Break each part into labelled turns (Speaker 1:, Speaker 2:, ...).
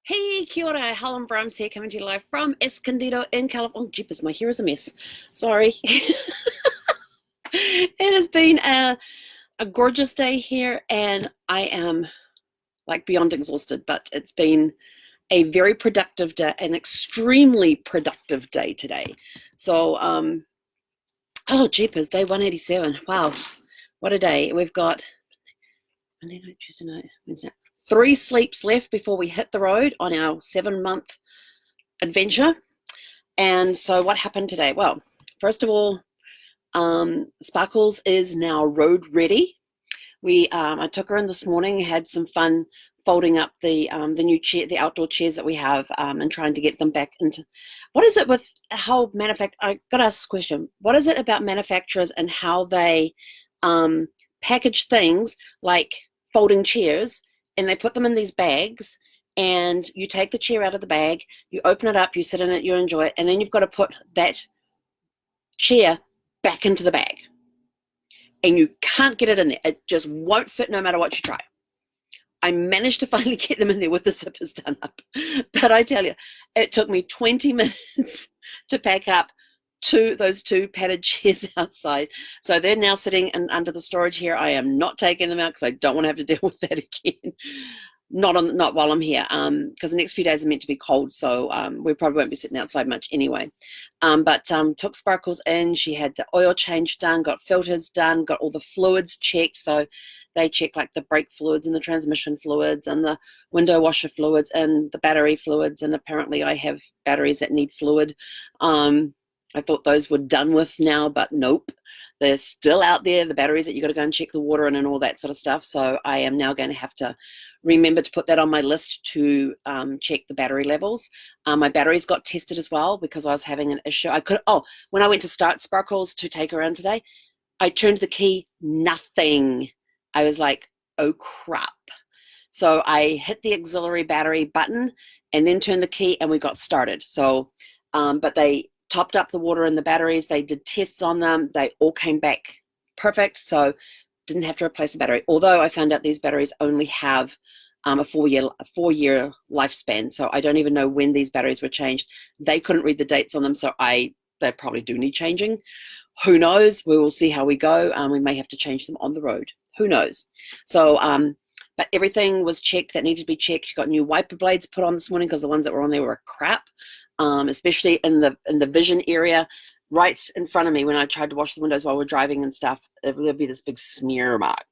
Speaker 1: Hey, kia ora, Helen Brahms here, coming to you live from Escondido in California. Oh, jeepers, my hair is a mess. Sorry. It has been a gorgeous day here, and I am like beyond exhausted, but it's been a very productive day, an extremely productive day today. So, oh, jeepers, day 187. Wow, what a day. We've got Monday night, Tuesday night, Wednesday. 3 sleeps left before we hit the road on our 7-month adventure. And so what happened today? Well, first of all, Sparkles is now road ready. I took her in this morning, had some fun folding up the new chair, the outdoor chairs that we have, and trying to get them back into. What is it with how I got to ask this question. What is it about manufacturers and how they package things like folding chairs, and they put them in these bags, and you take the chair out of the bag, you open it up, you sit in it, you enjoy it, and then you've got to put that chair back into the bag. And you can't get it in there. It just won't fit no matter what you try. I managed to finally get them in there with the zippers done up. But I tell you, it took me 20 minutes to pack up those two padded chairs outside. So they're now sitting under the storage here. I am not taking them out because I don't want to have to deal with that again. Not while I'm here, because the next few days are meant to be cold, so we probably won't be sitting outside much anyway. But took Sparkles in. She had the oil change done, got filters done, got all the fluids checked. So they check like the brake fluids and the transmission fluids and the window washer fluids and the battery fluids. And apparently I have batteries that need fluid. I thought those were done with now, but nope. They're still out there, the batteries that you got to go and check the water in and all that sort of stuff. So I am now going to have to remember to put that on my list to check the battery levels. My batteries got tested as well because I was having an issue. When I went to start Sparkles to take her around today, I turned the key, nothing. I was like, oh crap. So I hit the auxiliary battery button and then turned the key and we got started. So, but they topped up the water in the batteries. They did tests on them. They all came back perfect. So didn't have to replace the battery. Although I found out these batteries only have a 4-year lifespan. So I don't even know when these batteries were changed. They couldn't read the dates on them. So they probably do need changing. Who knows? We will see how we go. We may have to change them on the road. Who knows? So, but everything was checked that needed to be checked. She got new wiper blades put on this morning because the ones that were on there were crap. Especially in the vision area right in front of me when I tried to wash the windows while we're driving and stuff. There'd be this big smear mark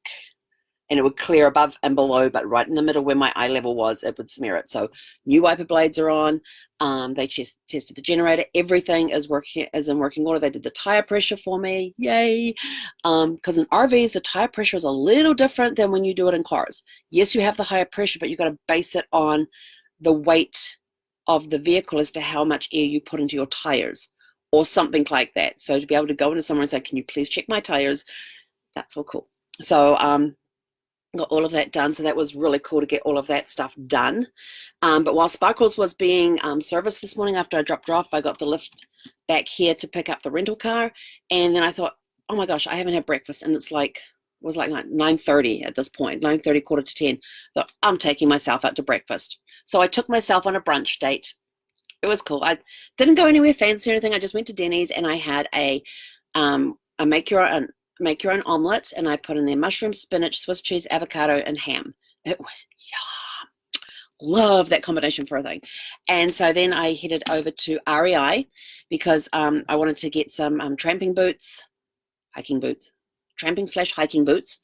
Speaker 1: and it would clear above and below, but right in the middle where my eye level was, it would smear it. So new wiper blades are on. They tested the generator. Everything is in working order. They did the tire pressure for me. Yay. Because in RVs, the tire pressure is a little different than when you do it in cars. Yes, you have the higher pressure, but you got to base it on the weight of the vehicle as to how much air you put into your tires or something like that. So to be able to go into somewhere and say, can you please check my tires? That's all cool. So got all of that done. So that was really cool to get all of that stuff done. But while Sparkles was being serviced this morning after I dropped her off, I got the lift back here to pick up the rental car. And then I thought, oh my gosh, I haven't had breakfast. And it was like 9:30 at this point, 9:30, quarter to 10. So I'm taking myself out to breakfast. So I took myself on a brunch date. It was cool. I didn't go anywhere fancy or anything. I just went to Denny's and I had a make your own omelet, and I put in there mushroom, spinach, Swiss cheese, avocado, and ham. It was yum. Love that combination for a thing. And so then I headed over to REI because I wanted to get some tramping /hiking boots.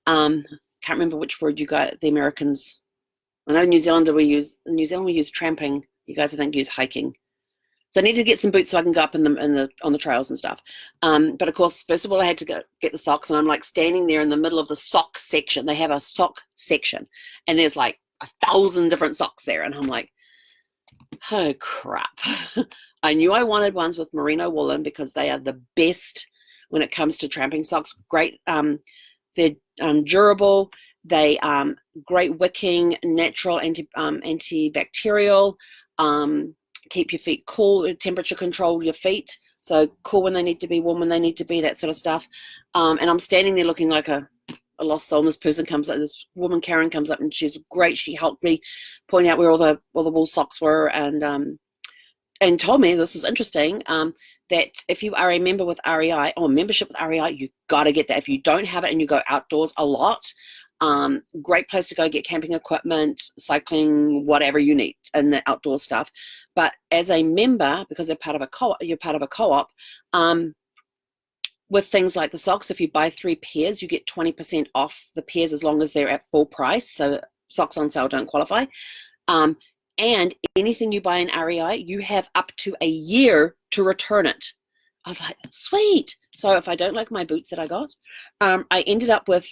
Speaker 1: Can't remember which word you got. The Americans. I know New Zealand we use tramping. You guys, I think, use hiking. So I need to get some boots so I can go up on the trails and stuff. But of course, first of all, I had to go get the socks, and I'm like standing there in the middle of the sock section. They have a sock section, and there's like 1,000 different socks there, and I'm like, oh crap. I knew I wanted ones with merino wool in because they are the best when it comes to tramping socks. Great, they're durable. They great wicking, natural antibacterial. Keep your feet cool, temperature control your feet. So cool when they need to be, warm when they need to be, that sort of stuff. And I'm standing there looking like a a lost soul, and this person comes up, this woman Karen comes up, and she's great. She helped me point out where all the wool socks were, and told me, this is interesting, that if you are a member with REI, or membership with REI, you got to get that. If you don't have it and you go outdoors a lot, great place to go get camping equipment, cycling, whatever you need, and the outdoor stuff. But as a member, because they're part of a co-op, you're part of a co-op, with things like the socks, if you buy 3 pairs, you get 20% off the pairs as long as they're at full price. So socks on sale don't qualify. And anything you buy in REI, you have up to a year to return it. I was like, sweet. So if I don't like my boots that I got, I ended up with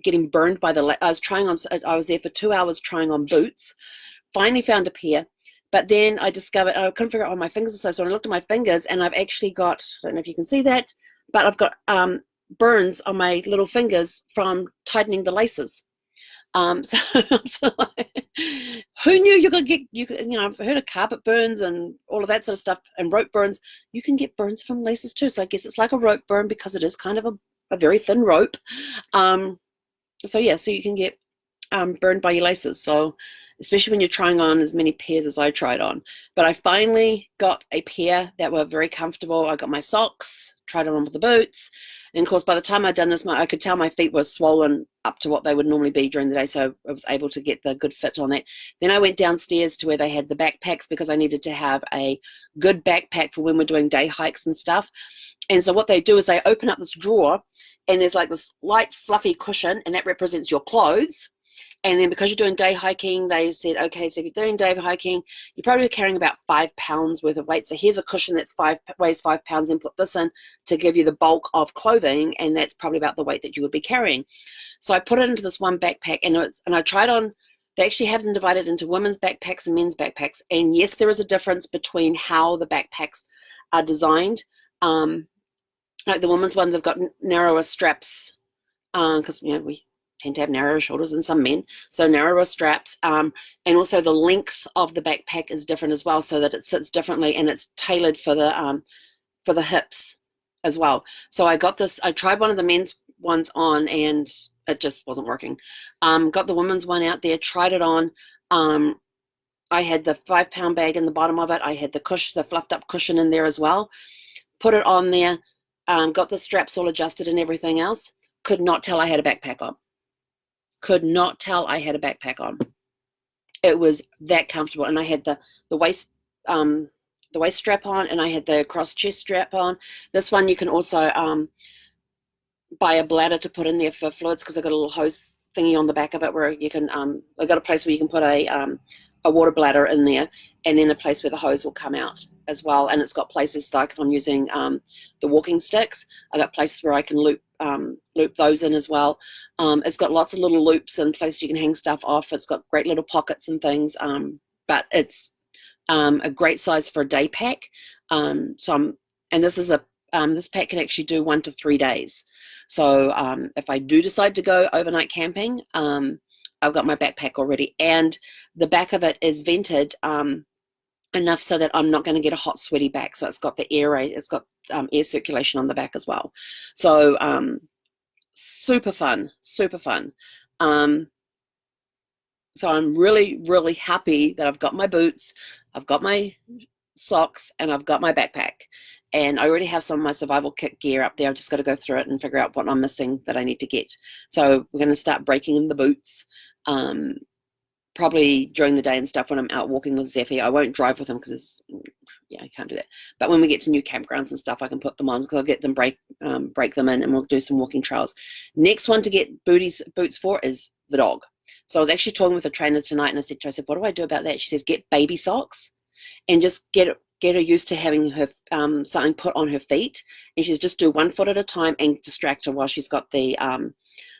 Speaker 1: getting burned by the, I was there for 2 hours trying on boots, finally found a pair, but then I discovered, I couldn't figure out what my fingers were, so I looked at my fingers, and I've actually got, I don't know if you can see that, but I've got burns on my little fingers from tightening the laces. So who knew you could get, I've heard of carpet burns and all of that sort of stuff, and rope burns. You can get burns from laces too. So I guess it's like a rope burn, because it is kind of a very thin rope. So you can get burned by your laces. So especially when you're trying on as many pairs as I tried on. But I finally got a pair that were very comfortable. I got my socks, tried on with the boots. And of course, by the time I'd done this, I could tell my feet were swollen up to what they would normally be during the day. So I was able to get the good fit on that. Then I went downstairs to where they had the backpacks, because I needed to have a good backpack for when we're doing day hikes and stuff. And so what they do is they open up this drawer, and there's like this light fluffy cushion, and that represents your clothes. And then because you're doing day hiking, they said, okay, so if you're doing day hiking, you're probably carrying about 5 pounds worth of weight. So here's a cushion that's weighs 5 pounds, and put this in to give you the bulk of clothing, and that's probably about the weight that you would be carrying. So I put it into this one backpack, and I tried on. They actually have them divided into women's backpacks and men's backpacks. And yes, there is a difference between how the backpacks are designed. Like the women's one, they've got narrower straps, because we tend to have narrower shoulders than some men, so narrower straps, and also the length of the backpack is different as well, so that it sits differently, and it's tailored for the hips as well. So I got this. I tried one of the men's ones on, and it just wasn't working. Got the women's one out there, tried it on. I had the 5 pound bag in the bottom of it. I had the fluffed up cushion in there as well. Put it on there. Got the straps all adjusted and everything else. Could not tell I had a backpack on. Could not tell I had a backpack on. It was that comfortable, and I had the waist strap on, and I had the cross chest strap on. This one you can also buy a bladder to put in there for fluids, because I've got a little hose thingy on the back of it where you can. I've got a place where you can put a water bladder in there, and then a place where the hose will come out as well. And it's got places like if I'm using the walking sticks, I've got places where I can loop those in as well. It's got lots of little loops and places you can hang stuff off. It's got great little pockets and things, but it's a great size for a day pack. And this pack can actually do 1 to 3 days. So if I do decide to go overnight camping, I've got my backpack already, and the back of it is vented enough so that I'm not going to get a hot, sweaty back. So it's got the air, it's got air circulation on the back as well. So super fun. So I'm really, really happy that I've got my boots, I've got my socks, and I've got my backpack. And I already have some of my survival kit gear up there. I've just got to go through it and figure out what I'm missing that I need to get. So we're going to start breaking in the boots, probably during the day and stuff when I'm out walking with Zephy. I won't drive with him because I can't do that. But when we get to new campgrounds and stuff, I can put them on, because I'll get them break them in, and we'll do some walking trails. Next one to get boots for is the dog. So I was actually talking with a trainer tonight, and I said to her, what do I do about that? She says, get baby socks and just get her used to having her something put on her feet. And she says, just do 1 foot at a time and distract her while she's got the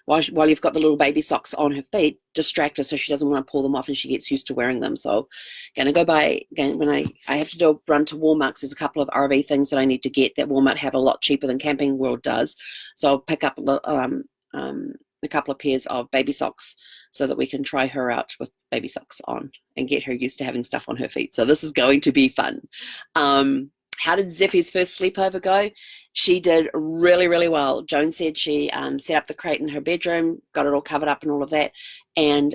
Speaker 1: while you've got the little baby socks on her feet. Distract her so she doesn't want to pull them off and she gets used to wearing them. So going to go buy again when I have to do a run to Walmart, because there's a couple of RV things that I need to get that Walmart have a lot cheaper than Camping World does. So I'll pick up a couple of pairs of baby socks so that we can try her out with baby socks on and get her used to having stuff on her feet. So this is going to be fun. How did Zephy's first sleepover go? She did really, really well. Joan said she set up the crate in her bedroom, got it all covered up and all of that, and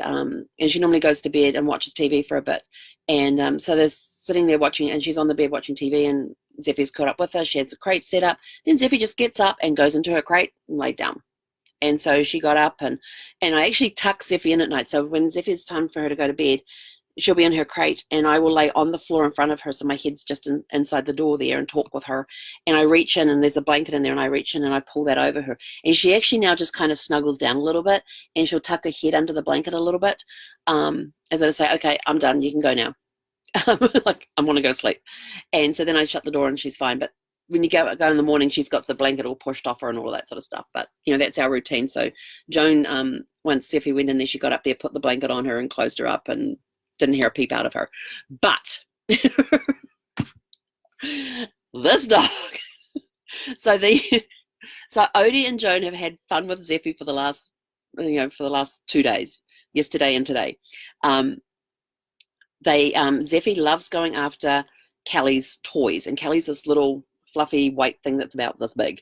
Speaker 1: she normally goes to bed and watches TV for a bit. And so they're sitting there watching, and she's on the bed watching TV, and Zephy's caught up with her. She has the crate set up. Then Zephy just gets up and goes into her crate and laid down. And so she got up, and I actually tuck Zephy in at night. So when Zephy's time for her to go to bed, she'll be in her crate, and I will lay on the floor in front of her, so my head's just inside the door there, and talk with her. And I reach in, and there's a blanket in there, and I reach in and I pull that over her. And she actually now just kind of snuggles down a little bit, and she'll tuck her head under the blanket a little bit, as I say, okay, I'm done, you can go now. Like, I want to go to sleep. And so then I shut the door, and she's fine. But when you go in the morning, she's got the blanket all pushed off her and all of that sort of stuff. But, that's our routine. So Joan, once Zephy went in there, she got up there, put the blanket on her and closed her up, and didn't hear a peep out of her. But this dog. So Odie and Joan have had fun with Zephy for the last 2 days, yesterday and today. Zephy loves going after Callie's toys, and Callie's this little fluffy white thing that's about this big,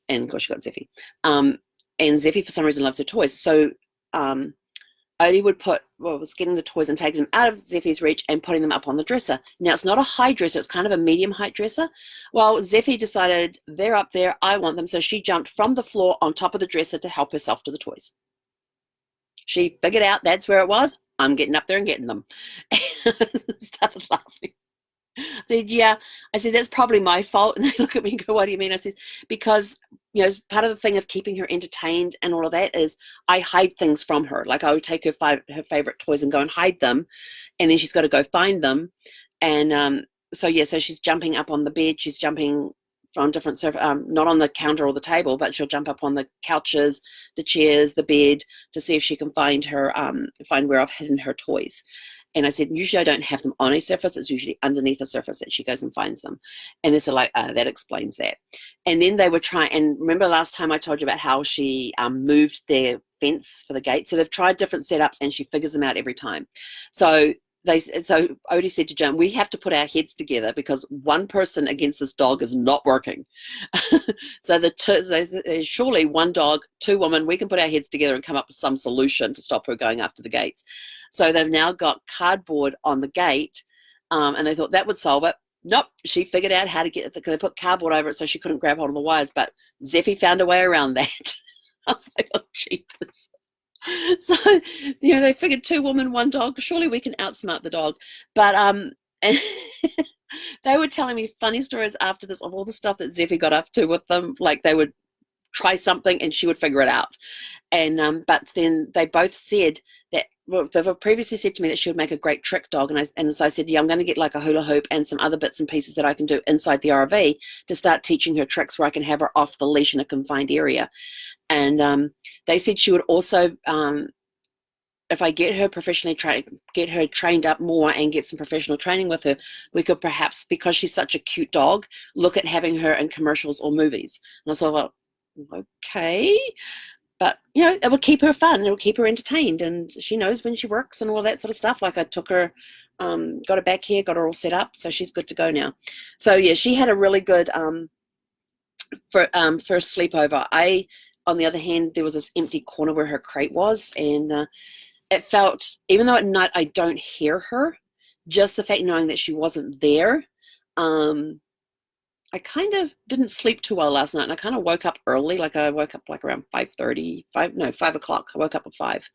Speaker 1: and of course she got Zephy. And Zephy for some reason loves her toys. So Odie was getting the toys and taking them out of Zephy's reach and putting them up on the dresser. Now, it's not a high dresser, it's kind of a medium height dresser. Well, Zephy decided, they're up there, I want them, so she jumped from the floor on top of the dresser to help herself to the toys. She figured out that's where it was. I'm getting up there and getting them. Started laughing. I said, that's probably my fault. And they look at me and go, what do you mean? I said, because, part of the thing of keeping her entertained and all of that is I hide things from her. Like, I would take her favorite toys and go and hide them, and then she's got to go find them. And so she's jumping up on the bed. She's jumping on different not on the counter or the table, but she'll jump up on the couches, the chairs, the bed, to see if she can find where I've hidden her toys. And I said, usually I don't have them on a surface. It's usually underneath a surface that she goes and finds them. And they're like, that explains that. And then they were trying, and remember last time I told you about how she moved their fence for the gate? So they've tried different setups, and she figures them out every time. So Odie said to Joan, we have to put our heads together, because one person against this dog is not working. So surely one dog, two women, we can put our heads together and come up with some solution to stop her going after the gates. So they've now got cardboard on the gate, and they thought that would solve it. Nope, she figured out how to get it, because they put cardboard over it so she couldn't grab hold of the wires, but Zephy found a way around that. I was like, oh, jeepers. So, they figured two women, one dog, surely we can outsmart the dog. But and they were telling me funny stories after this of all the stuff that Zephy got up to with them. Like, they would try something and she would figure it out. And but then they both said that, they've previously said to me that she would make a great trick dog. And so I said, I'm going to get like a hula hoop and some other bits and pieces that I can do inside the RV to start teaching her tricks where I can have her off the leash in a confined area. And they said she would also, if I get her trained up more and get some professional training with her, we could perhaps, because she's such a cute dog, look at having her in commercials or movies. And I was like, okay. But, it would keep her fun. It would keep her entertained. And she knows when she works and all that sort of stuff. Like, I took her, got her back here, got her all set up. So she's good to go now. So, yeah, she had a really good first sleepover. On the other hand, there was this empty corner where her crate was. And it felt, even though at night I don't hear her, just the fact knowing that she wasn't there, I kind of didn't sleep too well last night, and I kind of woke up early. Like, I woke up like around 5 o'clock. I woke up at 5,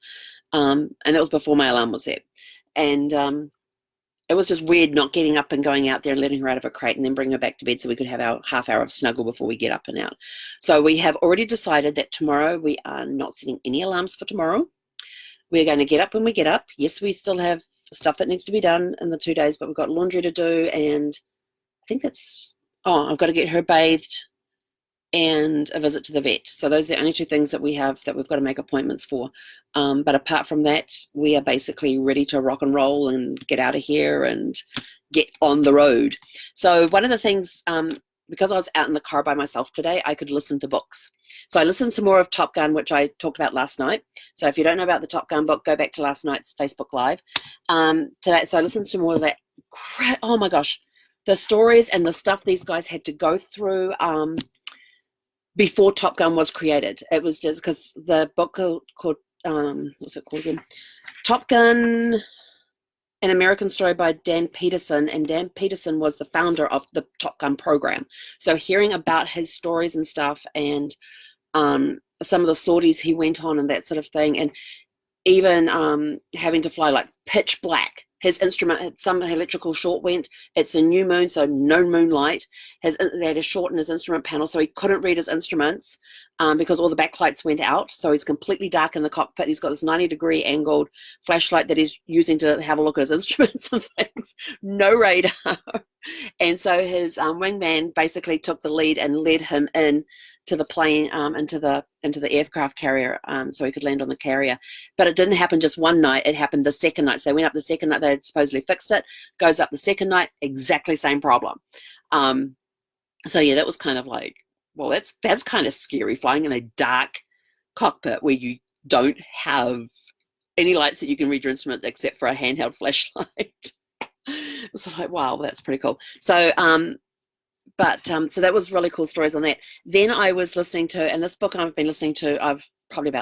Speaker 1: and that was before my alarm was set. And it was just weird not getting up and going out there and letting her out of her crate and then bring her back to bed so we could have our half hour of snuggle before we get up and out. So we have already decided that tomorrow we are not setting any alarms for tomorrow. We're going to get up when we get up. Yes, we still have stuff that needs to be done in the 2 days, but we've got laundry to do, and I think I've got to get her bathed and a visit to the vet. So those are the only two things that we have that we've got to make appointments for. But apart from that, we are basically ready to rock and roll and get out of here and get on the road. So one of the things, because I was out in the car by myself today, I could listen to books. So I listened to more of Top Gun, which I talked about last night. So if you don't know about the Top Gun book, go back to last night's Facebook Live. So I listened to more of that. Oh my gosh. the stories and the stuff these guys had to go through before Top Gun was created. It was just because the book called what's it called again? Top Gun, an American Story by Dan Peterson, and Dan Peterson was the founder of the Top Gun program. So hearing about his stories and stuff, and some of the sorties he went on and that sort of thing, and even having to fly like pitch black. His instrument, some electrical short went. It's a new moon, so no moonlight. They had to shorten his instrument panel, so he couldn't read his instruments because all the backlights went out. So he's completely dark in the cockpit. He's got this 90-degree angled flashlight that he's using to have a look at his instruments and things. No radar. And so his wingman basically took the lead and led him in to the plane, into the aircraft carrier, so he could land on the carrier. But it didn't happen just one night. It happened the second night. So they went up the second night. They had supposedly fixed it. Goes up the second night, exactly same problem. So yeah, that was kind of like, well, that's kind of scary, flying in a dark cockpit where you don't have any lights that you can read your instrument except for a handheld flashlight. It was like, wow, that's pretty cool. So so that was really cool stories on that. Then I was listening to, and this book I've been listening to, I've probably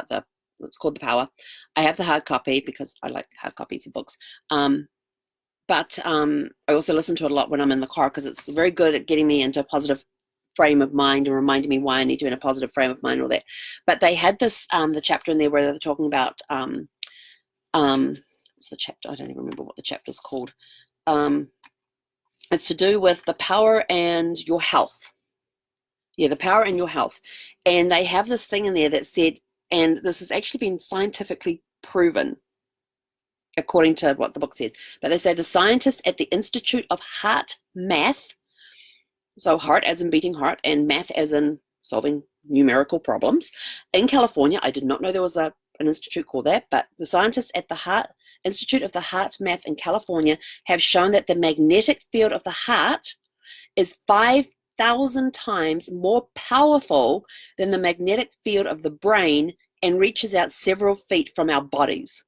Speaker 1: it's called The Power. I have the hard copy because I like hard copies of books. But I also listen to it a lot when I'm in the car because it's very good at getting me into a positive frame of mind and reminding me why I need to be in a positive frame of mind and all that. But they had this, the chapter in there where they're talking about, what's the chapter? I don't even remember what the chapter's called. It's to do with the power and your health. Yeah, the power and your health. And they have this thing in there that said, and this has actually been scientifically proven, according to what the book says, but they say the scientists at the Institute of Heart Math, so heart as in beating heart and math as in solving numerical problems, in California. I did not know there was an institute called that, but the scientists at the Institute of the Heart Math in California have shown that the magnetic field of the heart is 5,000 times more powerful than the magnetic field of the brain and reaches out several feet from our bodies.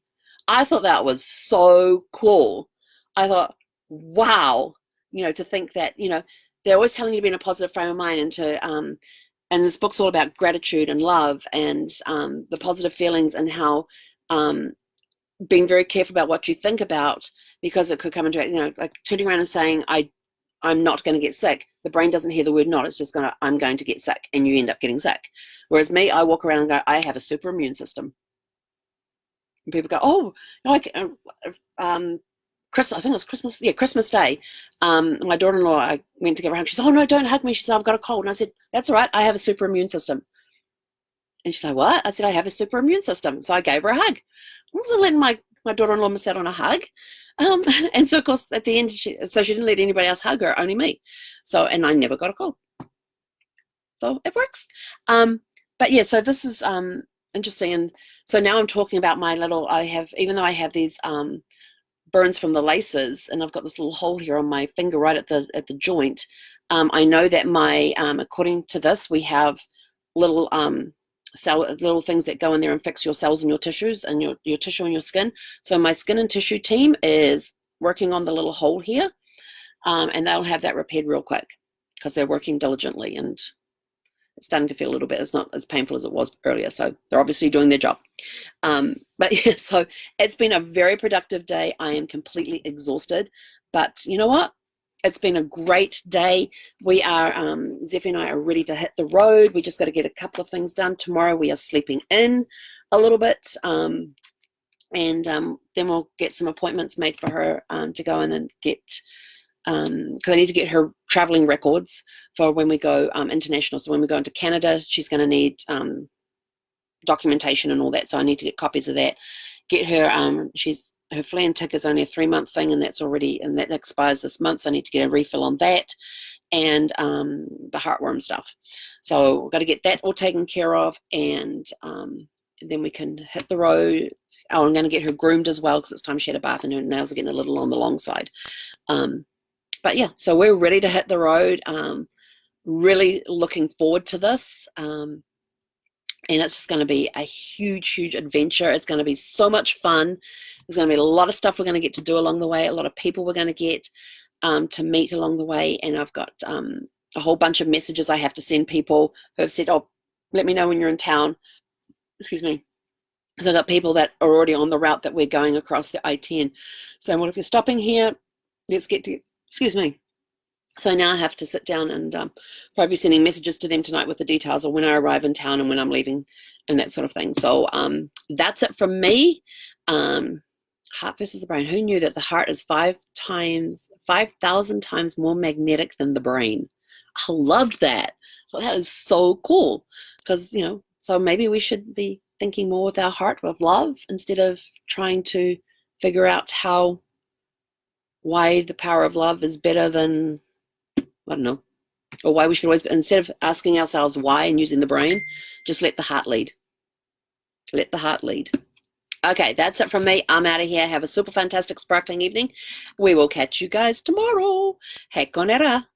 Speaker 1: I thought that was so cool. I thought, wow, to think that, they're always telling you to be in a positive frame of mind and to, and this book's all about gratitude and love and the positive feelings and how being very careful about what you think about, because it could come into, like turning around and saying, I'm not going to get sick. The brain doesn't hear the word not. It's just I'm going to get sick, and you end up getting sick. Whereas me, I walk around and go, I have a super immune system. And people go, oh, like, I think it was Christmas. Yeah, Christmas Day. My daughter-in-law, I went to give her a hug. She said, oh no, don't hug me. She said, I've got a cold. And I said, that's all right. I have a super immune system. And she's like, what? I said, I have a super immune system. So I gave her a hug. I wasn't letting my daughter-in-law miss out on a hug. And so, of course, at the end, she didn't let anybody else hug her, only me. So, and I never got a cold. So it works. But yeah, so this is interesting. And so now I'm talking about even though I have these burns from the laces, and I've got this little hole here on my finger right at the joint, I know that my, according to this, we have little little things that go in there and fix your cells and your tissues and your tissue and your skin. So my skin and tissue team is working on the little hole here, and they'll have that repaired real quick because they're working diligently, and it's starting to feel a little bit, it's not as painful as it was earlier. So they're obviously doing their job. But yeah, so it's been a very productive day. I am completely exhausted, but you know what? It's been a great day. We are, Zephy and I are ready to hit the road. We just got to get a couple of things done. Tomorrow we are sleeping in a little bit. And then we'll get some appointments made for her to go in and get, because I need to get her traveling records for when we go international. So when we go into Canada, she's going to need documentation and all that. So I need to get copies of that. Get her, her flea and tick is only a 3-month thing, and that expires this month. So I need to get a refill on that, and the heartworm stuff. So we've got to get that all taken care of, and then we can hit the road. Oh, I'm going to get her groomed as well because it's time she had a bath and her nails are getting a little on the long side. But yeah, so we're ready to hit the road. Really looking forward to this. And it's just going to be a huge, huge adventure. It's going to be so much fun. There's going to be a lot of stuff we're going to get to do along the way, a lot of people we're going to get. to meet along the way, and I've got a whole bunch of messages I have to send people who have said, oh, let me know when you're in town. Excuse me. So I've got people that are already on the route that we're going across the I-10. So well, if you're stopping here, let's get to, excuse me. So now I have to sit down and probably be sending messages to them tonight with the details of when I arrive in town and when I'm leaving and that sort of thing. So that's it from me. Heart versus the brain. Who knew that the heart is 5,000 times more magnetic than the brain? I loved that. Well, that is so cool because, you know, so maybe we should be thinking more with our heart of love instead of trying to figure out why the power of love is better than, I don't know, or why we should always, instead of asking ourselves why and using the brain, just let the heart lead. Let the heart lead. Okay, that's it from me. I'm out of here. Have a super fantastic sparkling evening. We will catch you guys tomorrow. Hekonera.